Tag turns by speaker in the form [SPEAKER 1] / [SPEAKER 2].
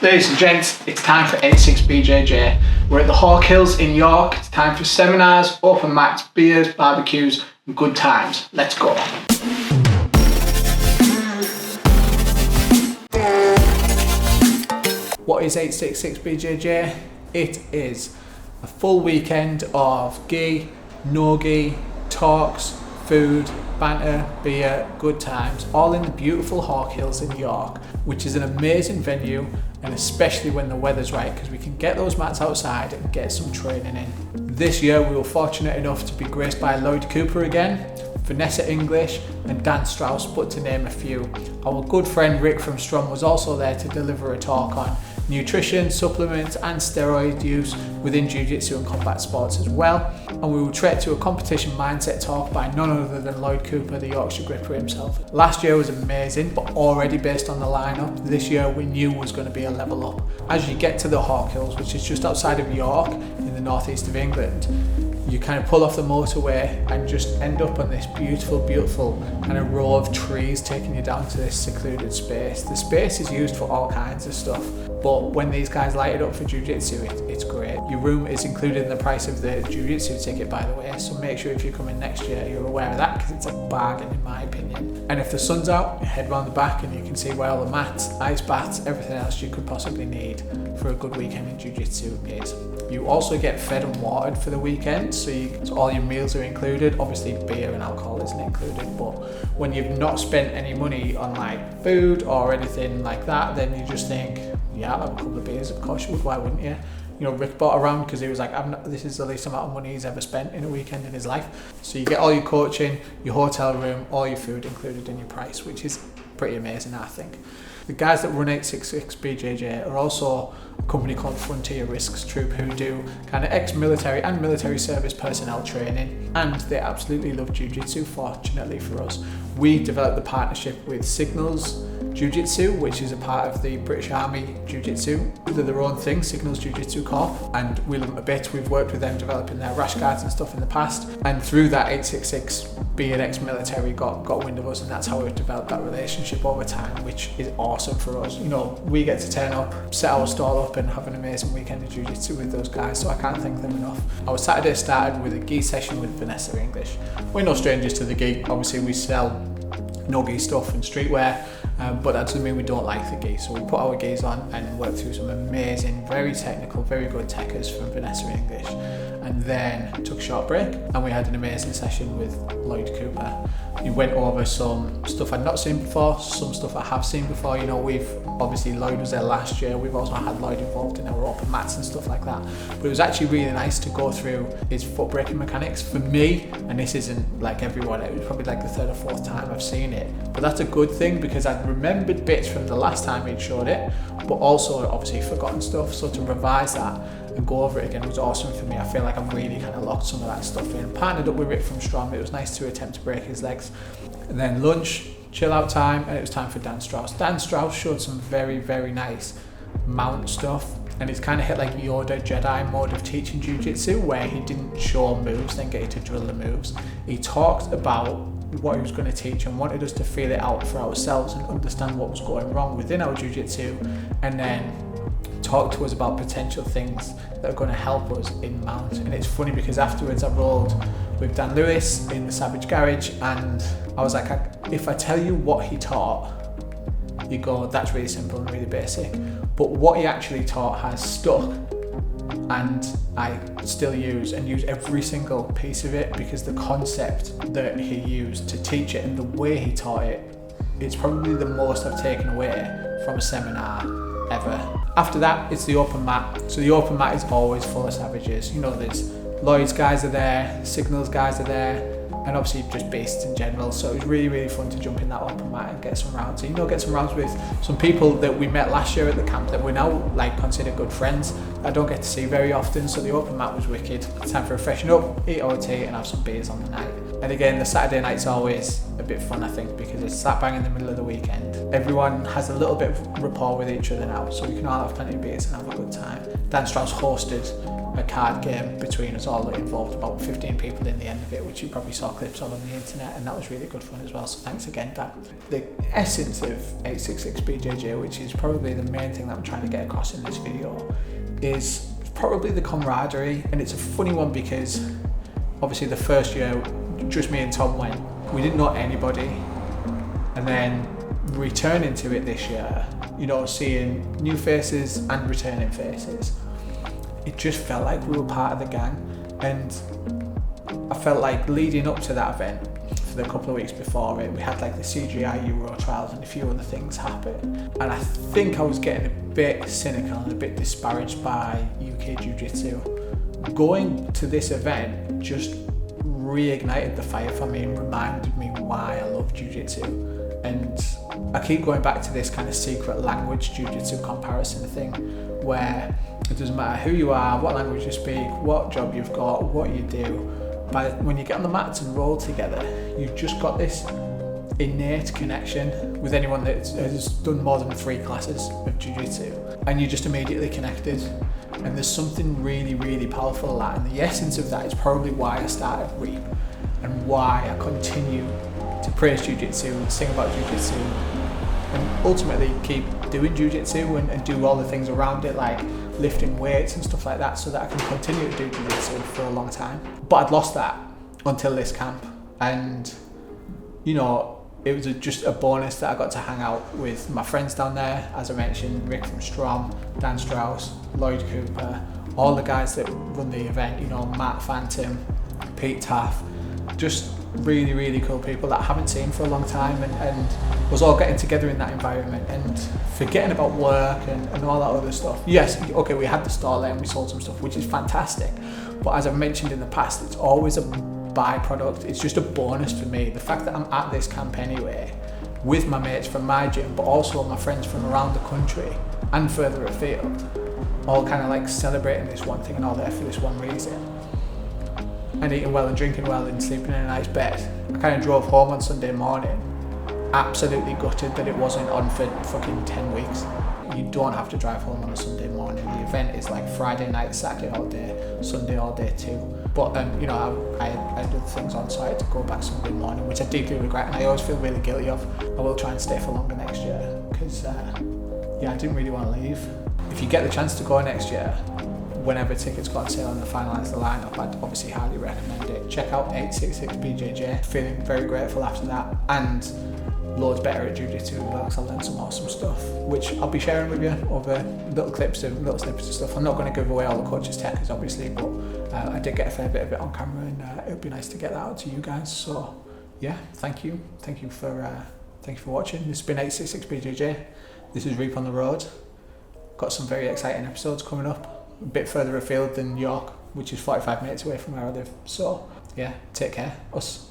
[SPEAKER 1] Ladies and gents, it's time for 86 BJJ. We're at the Hawk Hills in York. It's time for seminars, open mats, beers, barbecues, and good times. Let's go. What is 866 BJJ? It is a full weekend of gi, no gi, talks, food, banter, beer, good times, all in the beautiful Hawk Hills in York, which is an amazing venue, and especially when the weather's right, because we can get those mats outside and get some training in. This year we were fortunate enough to be graced by Lloyd Cooper again, Vanessa English and Dan Strauss, but to name a few. Our good friend Rick from Strum was also there to deliver a talk on nutrition, supplements and steroid use within Jiu Jitsu and combat sports as well. And we will treat to a competition mindset talk by none other than Lloyd Cooper, the Yorkshire Gripper himself. Last year was amazing, but already based on the lineup, this year we knew was going to be a level up. As you get to the Hawk Hills, which is just outside of York in the northeast of England, you kind of pull off the motorway and just end up on this beautiful kind of row of trees taking you down to this secluded space. The space is used for all kinds of stuff, but when these guys light it up for Jiu Jitsu, it's great. Your room is included in the price of the Jiu Jitsu ticket, by the way, so make sure if you come in next year you're aware of that, because it's a bargain in my opinion. And if the sun's out, you head round the back and you can see where all the mats, ice baths, everything else you could possibly need for a good weekend in Jiu Jitsu is. You also get fed and watered for the weekend, so all your meals are included. Obviously beer and alcohol isn't included, but when you've not spent any money on like food or anything like that, then you just think, yeah, I'll have a couple of beers, of course you would, why wouldn't you? You know, Rick bought around because he was like, this is the least amount of money he's ever spent in a weekend in his life. So you get all your coaching, your hotel room, all your food included in your price, which is pretty amazing, I think. The guys that run 866 BJJ are also a company called Frontier Risks Troop, who do kind of ex-military and military service personnel training, and they absolutely love Jiu Jitsu. Fortunately for us, we developed the partnership with Signals Jiu Jitsu, which is a part of the British Army Jiu Jitsu. They're their own thing, Signals Jiu Jitsu Corp, and we love them a bit. We've worked with them developing their rash guards and stuff in the past, and through that 866 being ex-military got wind of us, and that's how we've developed that relationship over time, which is awesome for us. You know, we get to turn up, set our stall up and have an amazing weekend of Jiu Jitsu with those guys, so I can't thank them enough. Our Saturday started with a gi session with Vanessa English. We're no strangers to the gi, obviously we sell no gi stuff and streetwear, but that doesn't mean we don't like the gi. So we put our gis on and worked through some amazing, very technical, very good techers from Vanessa English, and then took a short break and we had an amazing session with Lloyd Cooper. He went over some stuff I'd not seen before, some stuff I have seen before. You know, obviously Lloyd was there last year, we've also had Lloyd involved in our open mats and stuff like that, but it was actually really nice to go through his foot breaking mechanics. For me, and this isn't like everyone, it was probably like the third or fourth time I've seen it, but that's a good thing because I'd remembered bits from the last time he'd showed it, but also obviously forgotten stuff, so to revise that and go over it again was awesome for me. I feel like I've really kind of locked some of that stuff in. Partnered up with Rick from Strom, it was nice to attempt to break his legs. And then lunch, chill out time, and it was time for Dan Strauss. Dan Strauss showed some very nice mount stuff, and it's kind of hit like Yoda Jedi mode of teaching Jiu-Jitsu, where he didn't show moves then get you to drill the moves. He talked about what he was going to teach and wanted us to feel it out for ourselves and understand what was going wrong within our Jiu-Jitsu, and then talk to us about potential things that are going to help us in mount. And it's funny because afterwards I rolled with Dan Lewis in the Savage Garage, and I was like, if I tell you what he taught, you go, that's really simple and really basic, but what he actually taught has stuck, and I still use every single piece of it, because the concept that he used to teach it and the way he taught it, it's probably the most I've taken away from a seminar ever. After that, it's the open mat. So the open mat is always full of savages. You know, there's Lloyd's guys are there, Signals guys are there, and obviously just beasts in general. So it was really fun to jump in that open mat and get some rounds. And, you know, get some rounds with some people that we met last year at the camp that we're now like considered good friends. I don't get to see very often, so the open mat was wicked. It's time for a freshen up, eat our tea and have some beers on the night. And again, the Saturday night's always a bit fun, I think, because it's slap bang in the middle of the weekend. Everyone has a little bit of rapport with each other now, so we can all have plenty of beers and have a good time. Dan Strauss hosted a card game between us all that involved about 15 people in the end of it, which you probably saw clips of on the internet, and that was really good fun as well, so thanks again, Dan. The essence of 866 BJJ, which is probably the main thing that I'm trying to get across in this video, is probably the camaraderie. And it's a funny one because obviously the first year just me and Tom went, we didn't know anybody, and then returning to it this year, you know, seeing new faces and returning faces, it just felt like we were part of the gang. And I felt like leading up to that event, for the couple of weeks before it, we had like the CGI Euro trials and a few other things happen, and I think I was getting a bit cynical and a bit disparaged by UK Jiu Jitsu. Going to this event just reignited the fire for me and reminded me why I love Jiu Jitsu. And I keep going back to this kind of secret language Jiu Jitsu comparison thing, where it doesn't matter who you are, what language you speak, what job you've got, what you do, but when you get on the mats and roll together, you've just got this innate connection with anyone that has done more than 3 classes of Jiu Jitsu, and you're just immediately connected. And there's something really, really powerful in that, and the essence of that is probably why I started REAP and why I continue to praise Jiu Jitsu and sing about Jiu Jitsu and ultimately keep doing Jiu Jitsu and do all the things around it, like lifting weights and stuff like that, so that I can continue to do Jiu Jitsu for a long time. But I'd lost that until this camp, and you know, it was just a bonus that I got to hang out with my friends down there, as I mentioned, Rick from Strom, Dan Strauss, Lloyd Cooper, all the guys that run the event, you know, Matt Phantom, Pete Taff, just really, really cool people that I haven't seen for a long time, and was all getting together in that environment and forgetting about work and all that other stuff. Yes, okay, we had the stall there and we sold some stuff, which is fantastic, but as I've mentioned in the past, it's always a byproduct. It's just a bonus for me. The fact that I'm at this camp anyway, with my mates from my gym, but also my friends from around the country and further afield, all kind of like celebrating this one thing and all there for this one reason, and eating well and drinking well and sleeping in a nice bed. I kind of drove home on Sunday morning absolutely gutted that it wasn't on for fucking 10 weeks. You don't have to drive home on a Sunday morning. The event is like Friday night, Saturday all day, Sunday all day too. But you know, I had other things on, so I had to go back Sunday morning, which I deeply regret, and I always feel really guilty of. I will try and stay for longer next year, because yeah, I didn't really want to leave. If you get the chance to go next year, whenever tickets go on sale and they finalise the lineup, I'd obviously highly recommend it. Check out 866 BJJ. Feeling very grateful after that, and loads better at Jiu Jitsu because I learned some awesome stuff, which I'll be sharing with you over little clips of little snippets of stuff. I'm not going to give away all the coach's techniques, obviously, but I did get a fair bit of it on camera, and it would be nice to get that out to you guys. So yeah, thank you for watching. This has been 866 BJJ. This is Reap on the Road. Got some very exciting episodes coming up, a bit further afield than York, which is 45 minutes away from where I live. So yeah, take care. Us.